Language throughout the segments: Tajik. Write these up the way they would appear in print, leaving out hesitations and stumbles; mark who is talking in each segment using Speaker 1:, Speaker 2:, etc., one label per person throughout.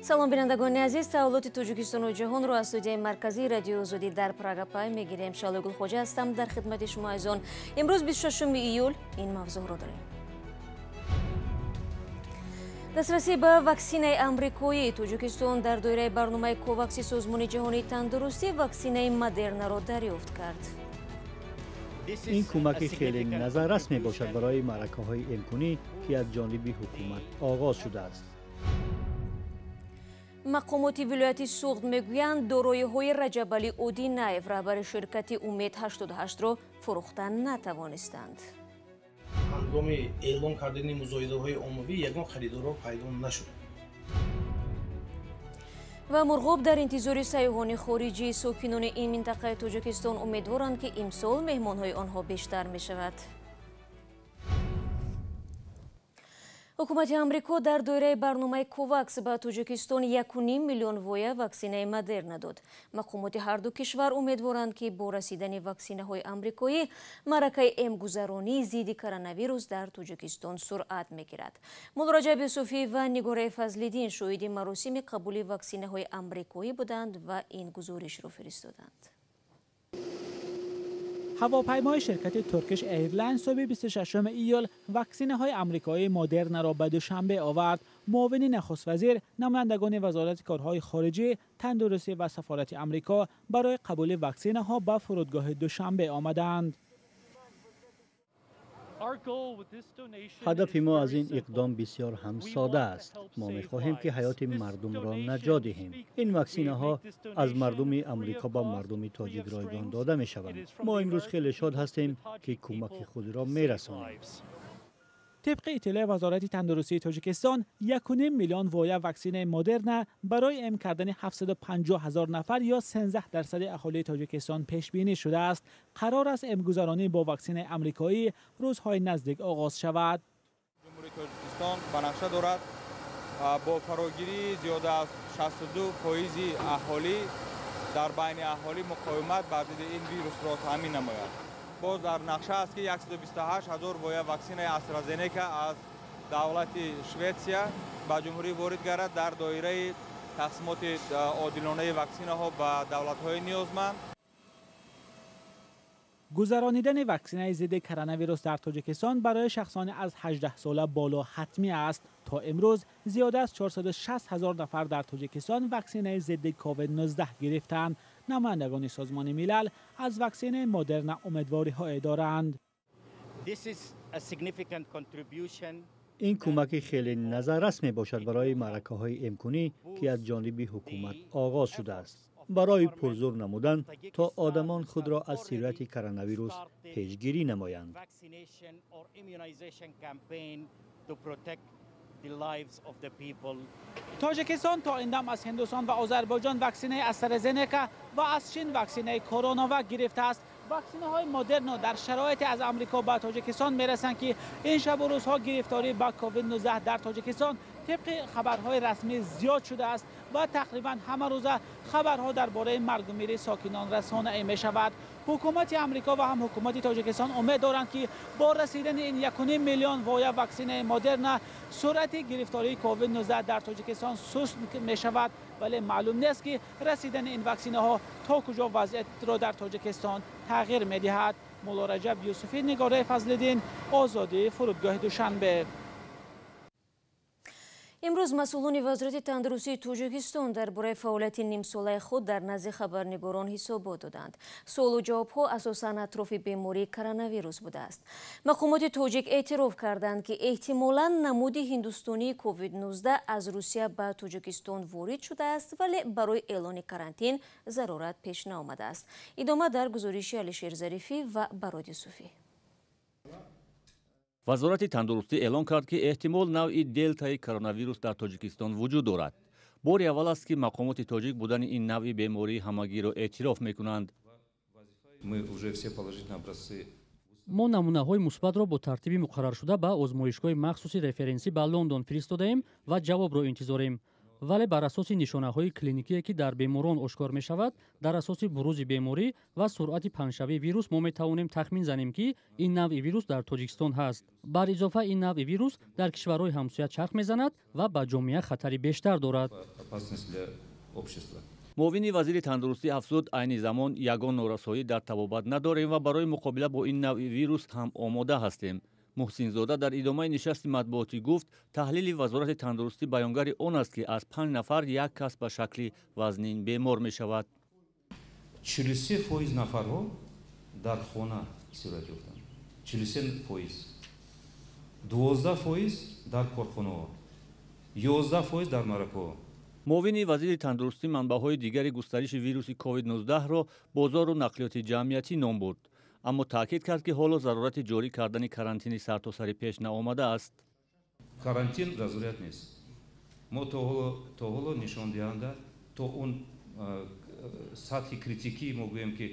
Speaker 1: салом бинандагони азиз, таҳвилоти Тоҷикистону ҷаҳонро аз студияи марказии радиои Озодӣ дар Прага пай мегирем. Шалои Гулхоҷа ҳастам дар хидмати шумо азизон. Имрӯз 26 июл ин мавзӯъро дорем. дастрасӣ ба ваксинаи амрикоӣ. Тоҷикистон дар доираи барномаи ковакси Созмони ҷаҳонии тандурустӣ ваксинаи Модернаро дарёфт кард.
Speaker 2: این کمک خیلی نظررس می باشد برای معرکه‌های امکانی که از جانب حکومت آغاز شده است.
Speaker 1: мақомоти вилояти суғд мегӯянд дороиҳои Раҷабали Одинаев раҳбари ширкати Умед 88ро фурӯхта натавонистанд.
Speaker 3: ҳангоми эълон кардани музоҳидаҳои оммавӣ ягон харидорро пайдо нашуд.
Speaker 1: ва мурғоб дар интизори сайёҳони хориҷӣ. сокинони ин минтақаи Тоҷикистон умедворанд ки имсол меҳмонҳои онҳо бештар мешавад. ҳукумати амрико дар доираи барномаи ковакс ба Тоҷикистон 1,5 миллион воя ваксинаи Модерна дод. мақомоти ҳарду кишвар умедворанд ки бо расидани ваксинаҳои амрикоӣ маъракаи эмгузаронии зидди коронавирус дар Тоҷикистон суръат мегирад. мулло Раҷаб Юсуфӣ ва Нигораи Фазлиддин шоҳиди маросими қабули ваксинаҳои амрикоӣ буданд ва ин гузоришро фиристоданд.
Speaker 4: هواپیمای شرکت ترکیش ایرلاین صبح 26 ایول واکسین‌های آمریکایی مدرنا را به دوشنبه آورد. معاون نخست وزیر، نمایندگان وزارت کارهای خارجه، تندرستی و سفارت آمریکا برای قبول واکسین‌ها به فرودگاه دوشنبه آمدند.
Speaker 2: هدف ما از این اقدام بسیار هم ساده است. ما می‌خواهیم که حیات مردم را نجات دهیم. این واکسینه ها از مردم آمریکا به مردم تاجیک رایگان داده می‌شوند. ما امروز خیلی شاد هستیم که کمک خود را می‌رسانیم.
Speaker 4: طبق اطلاع وزارت تندرستی تاجیکستان 1,5 میلیون وایه واکسن مدرنا برای ام کردن 750,000 نفر یا 13% اهالی تاجیکستان پیش بینی شده است. قرار است امگذرانی با واکسن آمریکایی روزهای نزدیک آغاز شود.
Speaker 5: جمهوری تاجیکستان بنفشه دارد با فراگیری زیاده از 62% اهالی در بین اهالی مقاومت بر ضد این ویروس را تامین نماید. باز در نقشه است که 128,000 وایه واکسن استرازنیکا از دولت شویتسیا به جمهوری وارد گردد در دایره تقسیمات عادلانه واکسن ها به دولت های نیازمند.
Speaker 4: گذرانیدن واکسن ضد کرونا ویروس در تاجیکستان برای شخصان از 18 ساله بالا حتمی است. تا امروز زیاده از 460,000 نفر در تاجیکستان واکسن ضد کووید 19 گرفتند. نمایندگان سازمان ملل از واکسن مدرنا امیدواری‌های دارند.
Speaker 2: این کمک خیلی نظررس می باشد برای معرکه‌های امکانی که از جانب حکومت آغاز شده است. برای پرزور نمودن تا آدمان خود را از سیرت کرونا ویروس پیشگیری نمایند.
Speaker 4: تاجیکستان تا این دم از هندوستان و آذربایجان واکسن استرازنیکا و از چین واکسن کرونا گرفته است. واکسنه های مدرنا در شرایط از آمریکا به تاجیکستان میرسند که این شب و روزها گرفتاری با کووید 19 در تاجیکستان طبق خبرهای رسمی زیاد شده است و تقریبا همه روزه خبرها درباره مرگ و میر ساکنان رسانه‌ای می شود. حکومت آمریکا و هم حکومت تاجیکستان امید دارند که با رسیدن این 1,5 میلیون وایه واکسن مدرنا سرعت گرفتاری کووید 19 در تاجیکستان سست می شود، ولی معلوم نیست که رسیدن این واکسنه ها تا کجا وضعیت را در تاجیکستان تغییر می دهد. مولو رجب یوسفی، نگاره فضلدین، آزادی، فرودگاه دوشنبه.
Speaker 1: имрӯз масъулони вазорати тандурустии Тоҷикистон дар бораи фаъолияти нимсолаи худ дар назди хабарнигорон ҳисобот доданд. суолу ҷавобҳо асосан атрофи бемории коронавирус будааст. мақомоти тоҷик эътироф карданд ки эҳтимолан намуди ҳиндустонии COVID-19 аз Русия ба Тоҷикистон ворид шудааст, вале барои эълони карантин зарурат пеш наомадааст. идома дар гузориши Алишер Зарифӣ ва Барод Юсуфӣ.
Speaker 6: вазорати тандурустӣ эълон кард ки эҳтимол навъи делтаи коронавирус дар тоҷикистон вуҷуд дорад. бори аввал аст ки мақомоти тоҷик будани ин навъи бемории ҳамагиро эътироф мекунанд.
Speaker 7: мо намунаҳои мусбатро бо тартиби муқарраршуда ба озмоишгоҳи махсуси референсӣ ба Лондон фиристодаем ва ҷавобро интизорем. вале бар асоси нишонаҳои клиникие ки дар беморон ошкор мешавад, дар асоси бурузи беморӣ ва суръати паҳншавии вирус мо метавонем тахмин занем ки ин навъи вирус дар Тоҷикистон ҳаст. бар изофа ин навъи вирус дар кишварҳои ҳамсоя чарх мезанад ва ба ҷомеа хатари бештар дорад.
Speaker 8: опасность для общества.
Speaker 6: муовини вазири тандурустӣ афзуд айни замон ягон норасоӣ дар табобат надорем ва барои муқобила бо ин навъи вирус ҳам омода ҳастем. муҳсинзода дар идомаи нишасти матбуотӣ гуфт таҳлили вазорати тандурустӣ баёнгари он аст ки аз 5 нафар як кас ба шакли вазнин бемор мешавад.
Speaker 8: 43% нафарҳо дар хона сират ёфтанд. 43%. 12% дар корхонаҳо. 11% дар маракаҳо.
Speaker 6: муовини вазири тандурустӣ манбаъҳои дигари густариши вируси COVID-19-ро бозору нақлиёти ҷамъиятӣ ном бурд, аммо таъкид кард ки ҳоло зарурати ҷорӣ кардани карантини сартосарӣ пеш наомада аст.
Speaker 8: Карантин зарурат нест. мо то ҳоло нишондиҳанда то он сатҳи критикии мо гӯем ки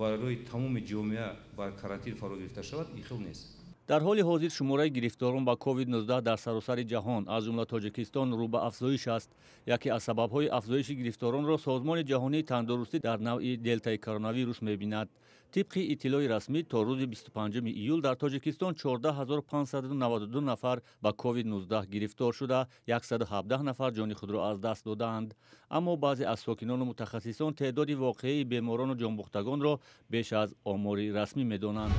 Speaker 8: барои тамоми ҷомеа ба карантин фаро гирифта шавад ихил нест.
Speaker 6: дар ҳоли ҳозир шумораи гирифторон ба COVID-19 дар саросари ҷаҳон аз ҷумла Тоҷикистон рӯ ба афзоиш аст. яке аз сабабҳои афзоиши гирифторонро Созмони ҷаҳонии тандурустӣ дар навъи делтаи коронавирус мебинад. тибқи иттилои расмӣ то рӯзи 25 июл дар Тоҷикистон 14592 нафар ба COVID-19 гирифтор шуда 117 нафар ҷони худро аз даст додаанд. аммо баъзе аз сокинону мутахассисон теъдоди воқеии беморону ҷонбухтагонро беш аз омори расмӣ медонанд.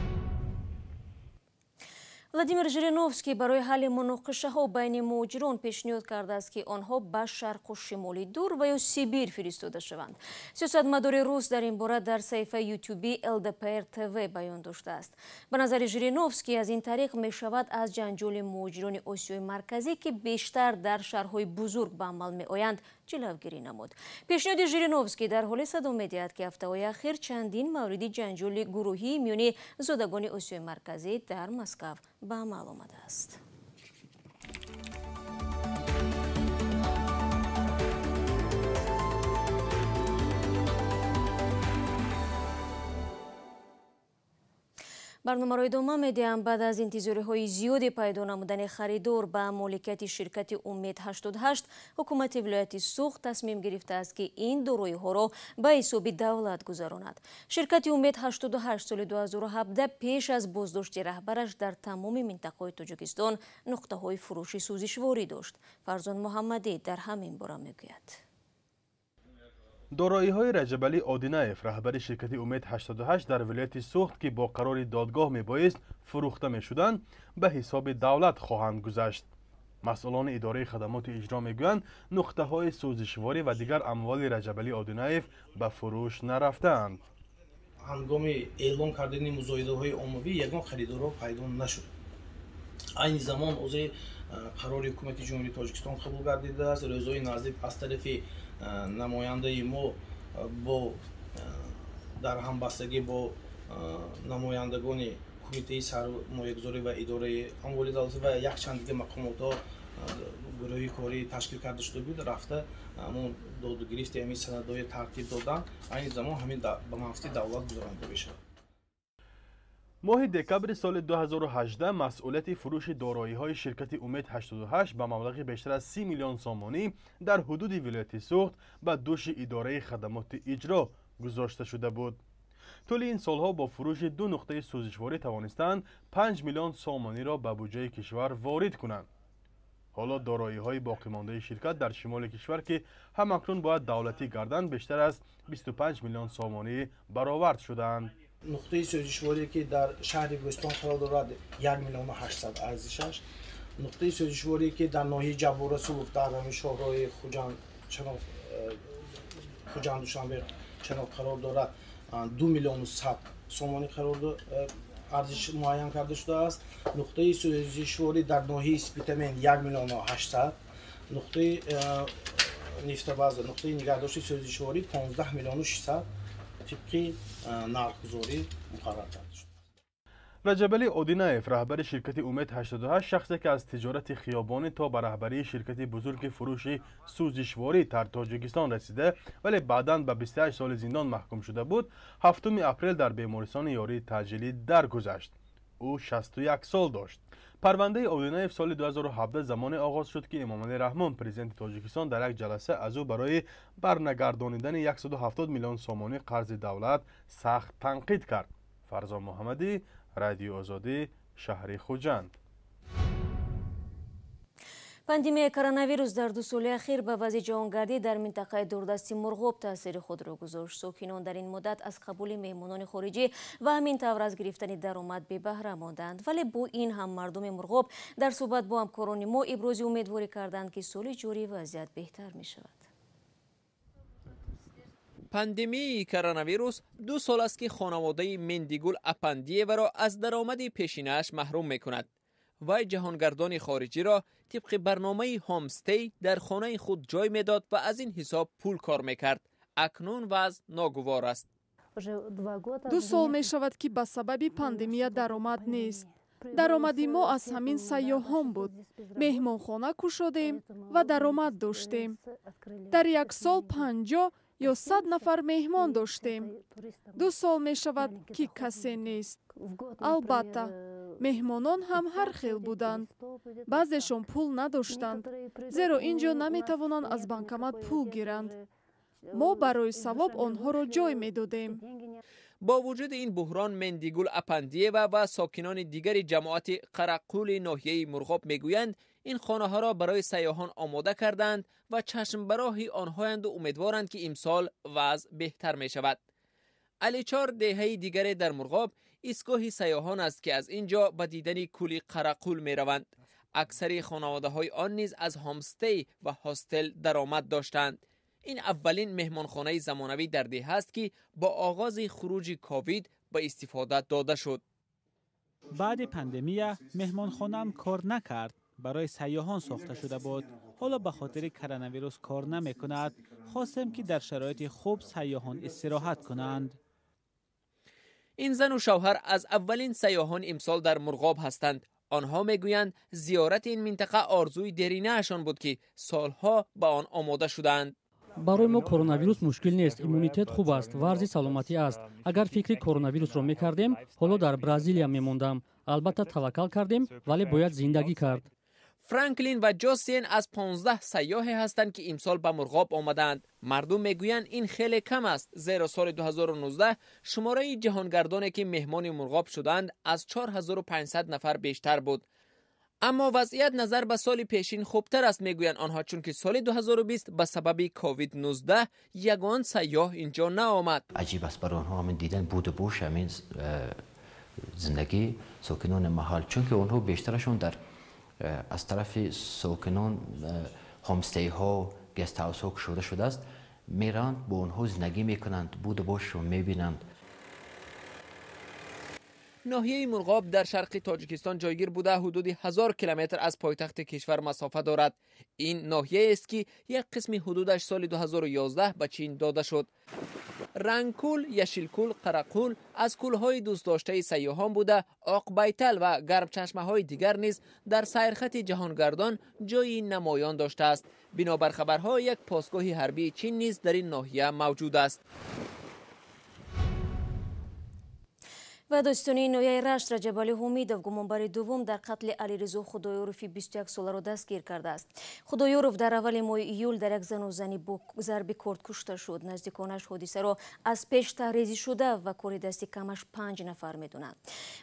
Speaker 1: владимир жириновский барои ҳалли муноқишаҳо байни муҳоҷирон пешниҳод кардааст ки онҳо ба шарқу шимоли дур ва ё Сибир фиристода шаванд. сиёсатмадори рус дар ин бора дар саҳифаи ютюби LDPR TV баён доштааст. ба назари жириновский аз ин тариқ мешавад аз ҷанҷоли муҳоҷирони Осиёи марказӣ ки бештар дар шаҳрҳои бузург ба амал меоянд ҷилавгирӣ намуд. пешниҳоди жириновский дар ҳоле садо медиҳад ки ҳафтаҳои ахир чандин мавриди ҷанҷоли гурӯҳии миёни зодагони Осиёи марказӣ дар Москав ба амал омадааст. барномаро идома медиҳам. баъд аз интизориҳои зиёди пайдо намудани харидор ба моликияти ширкати Умед 88 ҳукумати вилояти Суғд тасмим гирифтааст ки ин дороиҳоро ба ҳисоби давлат гузаронад. ширкати Умед 88 соли 2017 пеш аз боздошти раҳбараш дар тамоми минтақаҳои Тоҷикистон нуқтаҳои фурӯши сӯзишворӣ дошт. Фарзон Муҳаммадӣ дар ҳамин бора мегӯяд.
Speaker 9: дороиҳои Раҷабалӣ Одинаев, раҳбари ширкати Умед 88 дар вилояти Суғд ки бо қарори додгоҳ мебоист фурӯхта мешуданд, ба ҳисоби давлат хоҳанд гузашт. масъулони идораи хадамоти иҷро мегӯянд, нуқтаҳои сӯзишворӣ ва дигар амволи Раҷабалӣ Одинаев ба фурӯш нарафтаанд.
Speaker 3: ҳангоми эълон кардани музоидаҳои оммавӣ ягон харидорро пайдо нашуд. айни замон ози қарори ҳукумати ҷумҳурии Тоҷикистон қабул гардидааст. рӯзои наздик аз тарафи намояндаи мо бо дар ҳамбастагӣ бо намояндагони кумитаи сармоягузорӣ ва идораи амволи давлатӣ ва якчанд дигар мақомотҳо гурӯҳи корӣ ташкил карда шуда буд, рафта ҳамон доду гирифти ҳамин санадҳои тартиб додан айни замон ҳамин ба манфиати давлат гузаронда мешавад.
Speaker 9: моҳи декабри соли 2018 масъулияти фурӯши дороиҳои ширкати Умед 88 ба маблағи бештар аз 30 миллион сомонӣ дар ҳудуди вилояти Суғд ба дӯши идораи хадамоти иҷро гузошта шуда буд. тӯли ин солҳо бо фурӯши ду нуқтаи сӯзишворӣ тавонистанд 5 миллион сомониро ба буҷаи кишвар ворид кунанд. ҳоло дороиҳои боқимондаи ширкат дар шимоли кишвар ки ҳамакнун бояд давлатӣ гарданд бештар аз 25 миллион сомонӣ баровард шуданд.
Speaker 3: нуқтаи сӯзишворие ки дар шаҳри Гӯстон қарор дорад 1 миллион 800 арзишаш, нуқтаи сӯзишворие ки дар ноҳияи Ҷаббора Сулук дар ҳамин шоҳрои Хуҷанд-Душанбе чаноқ қарор дорад 2 миллион 100 сомонӣ арзиш муайян карда шудааст. нуқтаи сӯзишворӣ дар ноҳияи Спитамен 1 миллион 800, нуқтаи нефтобаза, нуқтаи нигаҳдошти сӯзишворӣ 15 миллион 600 тибқи нархгузорӣ муқаррар карда шуд.
Speaker 9: Раҷабалӣ Одинаев, раҳбари ширкати Умед 88, шахсе ки аз тиҷорати хиёбонӣ то ба раҳбарии ширкати бузурги фурӯши сӯзишворӣ дар Тоҷикистон расида, вале баъдан ба 28 соли зиндон маҳкум шуда буд, 7 апрел дар бемористони ёрии таъҷилӣ даргузашт. ӯ 61 сол дошт. парвандаи Одинаев соли 2017 замоне оғоз шуд ки Эмомалӣ Раҳмон, президенти Тоҷикистон, дар як ҷаласа аз ӯ барои барнагардонидани 170 миллион сомонӣ қарзи давлат сахт танқид кард. Фарзон Муҳаммадӣ, Радиои Озодӣ, шаҳри Хуҷанд.
Speaker 1: پاندمی کرونا در 2 سال اخیر به وضع جهانگردی در منطقه دوردستی مرغاب تاثیر خود را گذاشت. ساکنان در این مدت از قبول مهمانان خارجی و همین طور از گرفتن درآمد بی بهره ماندند، ولی با این هم مردم مرغاب در صحبت با همکاران ما ابراز امیدواری کردند که سال جاری وضعیت بهتر می شود.
Speaker 10: پاندمی کرونا ویروس 2 سال است که خانواده مندیگول اپندیه را از درآمد پیشینه‌اش محروم می کند. وی جهانگردان خارجی را طبق برنامه هامستی در خانه خود جای میداد و از این حساب پول کار میکرد. اکنون وضع ناگوار است.
Speaker 11: 2 سال می شود که به سبب پاندمی درآمد نیست. درآمدی ما از همین سیاحان بود. مهمانخانه گشودیم و درآمد داشتیم. در 1 سال 50 یا 100 نفر مهمان داشتیم. 2 سال می شود که کسی نیست. البته مهمانان هم هر خیل بودند. بعضیشون پول نداشتند، زیرا اینجا نمی توانند از بانکомат پول گیرند. ما برای ثواب آنها را جای می دادیم.
Speaker 10: با وجود این بحران، مندیگول اپندیه و ساکنان دیگر جماعت قرقول ناحیه مرغاب میگویند این خانه ها را برای سیاحان آماده کردند و چشم براهی آنهایند و امیدوارند که امسال وضع بهتر می شود. علی چار دهه دیگر در مرغاب ایستگاه سیاحان است که از اینجا به دیدن کولی قرقول می روند. اکثر خانواده های آن نیز از هامستی و هاستل درآمد داشتند. این اولین مهمانخانه زمانوی در ده است که با آغاز خروج کووید به استفاده داده شد.
Speaker 4: بعد پاندمی مهمانخانه‌ام کار نکرد. برای سیاحان ساخته شده بود. حالا به خاطر کرونا ویروس کار نمی کند. خواستم که در شرایط خوب سیاحان استراحت کنند.
Speaker 10: این زن و شوهر از اولین سیاحان امسال در مرغاب هستند. آنها میگویند زیارت این منطقه آرزوی دیرینه اشان بود که سالها به آن آماده شدند.
Speaker 7: برای ما کرونا ویروس مشکل نیست. ایمونیتت خوب است. ورزی سلامتی است. اگر فکر کرونا ویروس را میکردیم، حالا در برزیلیا میموندم. البته توکل کردیم، ولی باید زندگی کرد.
Speaker 10: فرانکلین و جوسین از 15 سیاح هستند که امسال به مرغاب آمدند. مردم میگویند این خیلی کم است، زیرا سال 2019 شماره جهانگردانی که مهمان مرغاب شدند از 4500 نفر بیشتر بود. اما وضعیت نظر به سال پیشین خوبتر است میگویند آنها، چون که سال 2020 به سبب کووید 19 یگان سیاح اینجا نآمد.
Speaker 12: عجیب است برای آنها همین دیدن بود و بوش همین زندگی ساکنان محل، چون که آنها بیشترشون در از طرف ساکنان هامستی ها گست هاوس ها شده شده است، میرند با اونها زندگی میکنند، بود و بوش رو میبینند.
Speaker 10: ناحیه مرغاب در شرق تاجیکستان جایگیر بوده حدود 1000 کیلومتر از پایتخت کشور مسافت دارد. این ناحیه است که یک قسمی حدودش سال 2011 به چین داده شد. رنگکول، یشیلکول، قرقول از کولهای دوست داشته سیاحان بوده. آقبیتل و گرم چشمه های دیگر نیز در سیرخط جهانگردان جایی نمایان داشته است. بنابر خبرها یک پاسگاه حربی چین نیز در این ناحیه موجود است.
Speaker 1: و دوستانی نویای رشت رجب علی حمیدов گمانبر دوم در قتل علیرضا خدایوروفی 21 ساله را دستگیر کرده است. خدایوروف در اول ماه ایول در یک زن و زنی با ضرب کورد کشته شد. نزدیکانش حادثه را از پیش تحریزی شده و کار دستی کمش 5 نفر میدونند.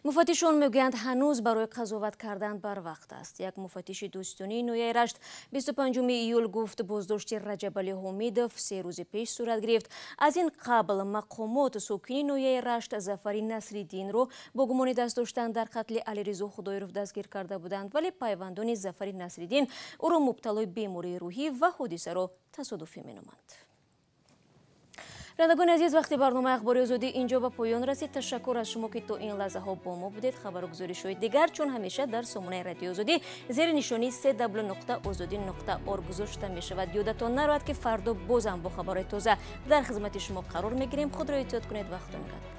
Speaker 1: مفتشان میگویند هنوز برای قضاوت کردن بر وقت است. یک مفتش دوستانی نویای رشت 25 ایول گفت بازداشت رجب علی حمیدov 3 روز پیش صورت گرفت. از این قبل مقامات ساکنین نویای رشت ظفری نصرالدین رو با گمان دست داشتن در قتل علیرضا خدایوروف دستگیر کرده بودند، ولی پیوندان ظفری نصرالدین او را مبتلای بیماری روحی و حادثه را تصادفی مینامند. بینندگان عزیز، وقتی برنامه اخباری آزادی اینجا به پایان رسید. تشکر از شما که تا این لحظه ها با ما بودید. خبرگزاری شوید دیگر چون همیشه در سامانه رادیو آزادی زیر نشانی www.azadi.org گذاشته می شود. یادتان نرود که فردا بازم با خبرهای تازه در خدمت شما قرار می گیریم. خود را احتیاط کنید. وقتتون بخیر.